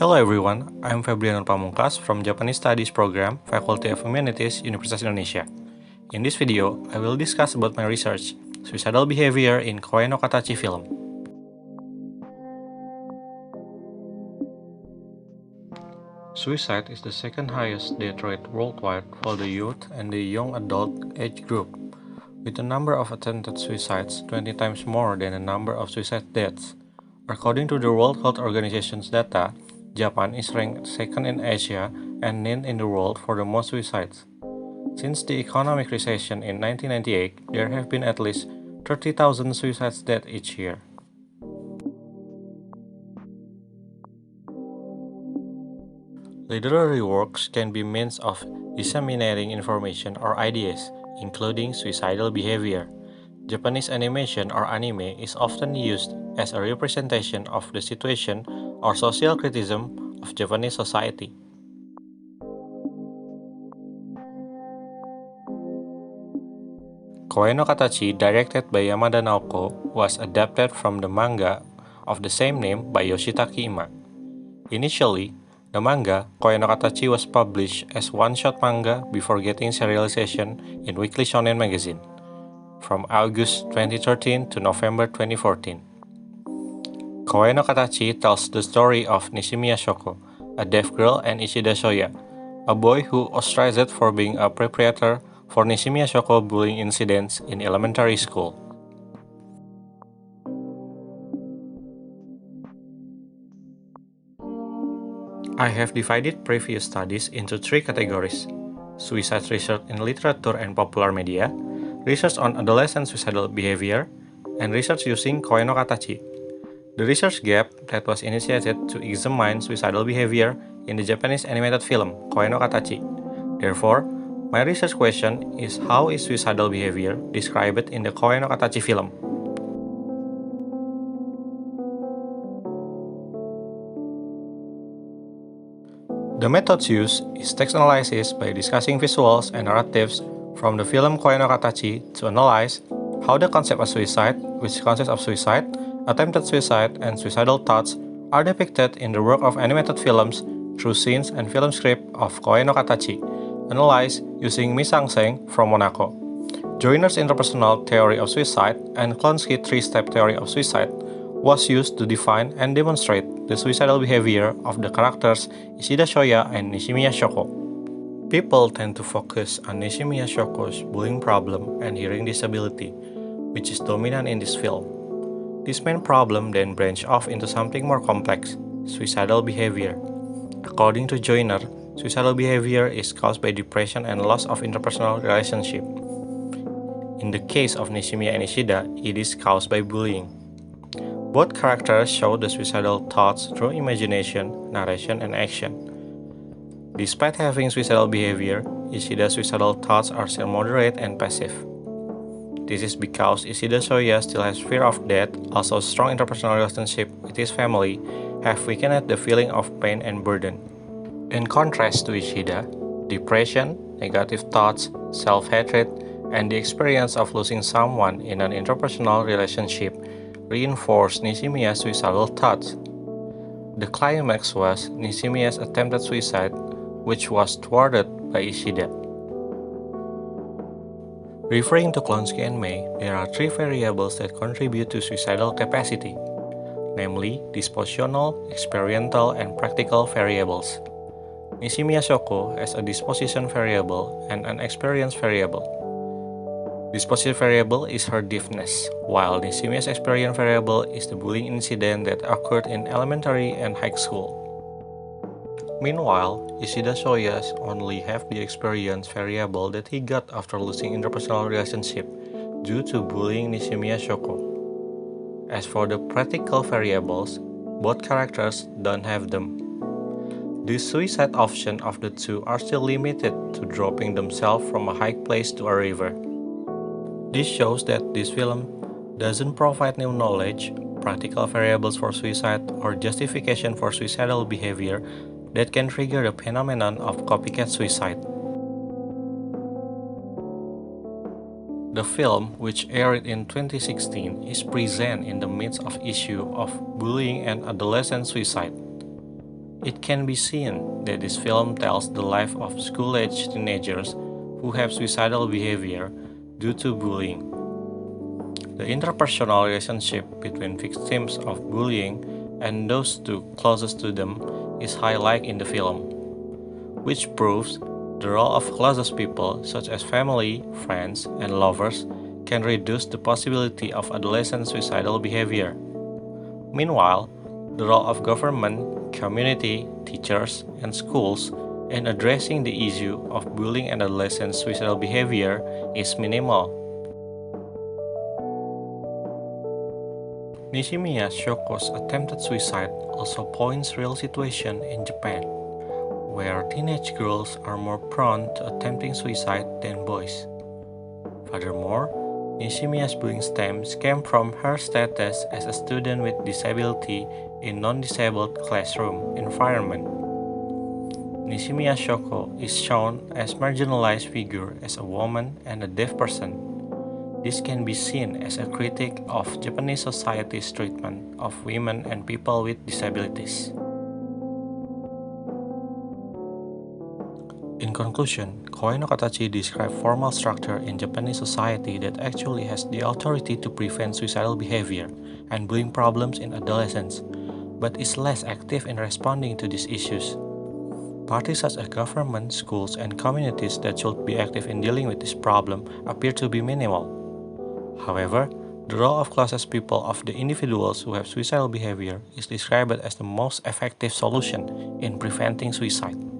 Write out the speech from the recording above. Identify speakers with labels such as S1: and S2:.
S1: Hello everyone, I'm Febrian Pamungkas from Japanese Studies Program, Faculty of Humanities, Universitas Indonesia. In this video, I will discuss about my research, suicidal behavior in Koe no Katachi film. Suicide is the second highest death rate worldwide for the youth and the young adult age group, with the number of attempted suicides 20 times more than the number of suicide deaths. According to the World Health Organization's data, Japan is ranked second in Asia and ninth in the world for the most suicides. Since the economic recession in 1998, there have been at least 30,000 suicide deaths each year. Literary works can be means of disseminating information or ideas, including suicidal behavior. Japanese animation or anime is often used as a representation of the situation or social criticism of Japanese society. Koe no Katachi, directed by Yamada Naoko, was adapted from the manga of the same name by Yoshitaka Ima. Initially, the manga, Koe no Katachi, was published as one-shot manga before getting serialization in Weekly Shonen magazine, from August 2013 to November 2014. Koe no Katachi tells the story of Nishimiya Shoko, a deaf girl, and Ishida Shoya, a boy who ostracized for being a perpetrator for Nishimiya Shoko bullying incidents in elementary school. I have divided previous studies into three categories: suicide research in literature and popular media, research on adolescent suicidal behavior, and research using Koe no Katachi. The research gap that was initiated to examine suicidal behavior in the Japanese animated film Koe no Katachi. Therefore, my research question is how is suicidal behavior described in the Koe no Katachi film? The methods used is text analysis by discussing visuals and narratives from the film Koe no Katachi to analyze how the concept of suicide, which consists of suicide, attempted suicide, and suicidal thoughts are depicted in the work of animated films through scenes and film script of Koe no Katachi, analyzed using mise-en-scène from Monaco. Joyner's interpersonal theory of suicide and Klonsky's three-step theory of suicide was used to define and demonstrate the suicidal behavior of the characters Ishida Shoya and Nishimiya Shoko. People tend to focus on Nishimiya Shoko's bullying problem and hearing disability, which is dominant in this film. This main problem then branched off into something more complex, suicidal behavior. According to Joyner, suicidal behavior is caused by depression and loss of interpersonal relationship. In the case of Nishimiya and Ishida, it is caused by bullying. Both characters show the suicidal thoughts through imagination, narration, and action. Despite having suicidal behavior, Ishida's suicidal thoughts are still moderate and passive. This is because Ishida Shoya still has fear of death, also strong interpersonal relationship with his family, have weakened the feeling of pain and burden. In contrast to Ishida, depression, negative thoughts, self-hatred, and the experience of losing someone in an interpersonal relationship reinforced Nishimiya's suicidal thoughts. The climax was Nishimiya's attempted suicide, which was thwarted by Ishida. Referring to Klonsky and May, there are three variables that contribute to suicidal capacity, namely dispositional, experiential, and practical variables. Nishimiya Shoko has a disposition variable and an experience variable. Dispositive variable is her deafness, while Nishimiya's experience variable is the bullying incident that occurred in elementary and high school. Meanwhile, Ishida Shoya's only have the experience variable that he got after losing interpersonal relationship due to bullying Nishimiya Shoko. As for the practical variables, both characters don't have them. The suicide option of the two are still limited to dropping themselves from a high place to a river. This shows that this film doesn't provide new knowledge, practical variables for suicide, or justification for suicidal behavior that can trigger the phenomenon of copycat suicide. The film, which aired in 2016, is present in the midst of issue of bullying and adolescent suicide. It can be seen that this film tells the life of school-aged teenagers who have suicidal behavior due to bullying. The interpersonal relationship between victims of bullying and those closest to them is highlighted in the film, which proves the role of closest people such as family, friends, and lovers can reduce the possibility of adolescent suicidal behavior. Meanwhile, the role of government, community, teachers, and schools in addressing the issue of bullying and adolescent suicidal behavior is minimal. Nishimiya Shoko's attempted suicide also points real situation in Japan, where teenage girls are more prone to attempting suicide than boys. Furthermore, Nishimiya's bullying stems came from her status as a student with disability in non-disabled classroom environment. Nishimiya Shoko is shown as marginalized figure as a woman and a deaf person. This can be seen as a critique of Japanese society's treatment of women and people with disabilities. In conclusion, Koe no Katachi describes formal structure in Japanese society that actually has the authority to prevent suicidal behavior and bullying problems in adolescents, but is less active in responding to these issues. Parties such as government, schools, and communities that should be active in dealing with this problem appear to be minimal. However, the role of closest people of the individuals who have suicidal behavior is described as the most effective solution in preventing suicide.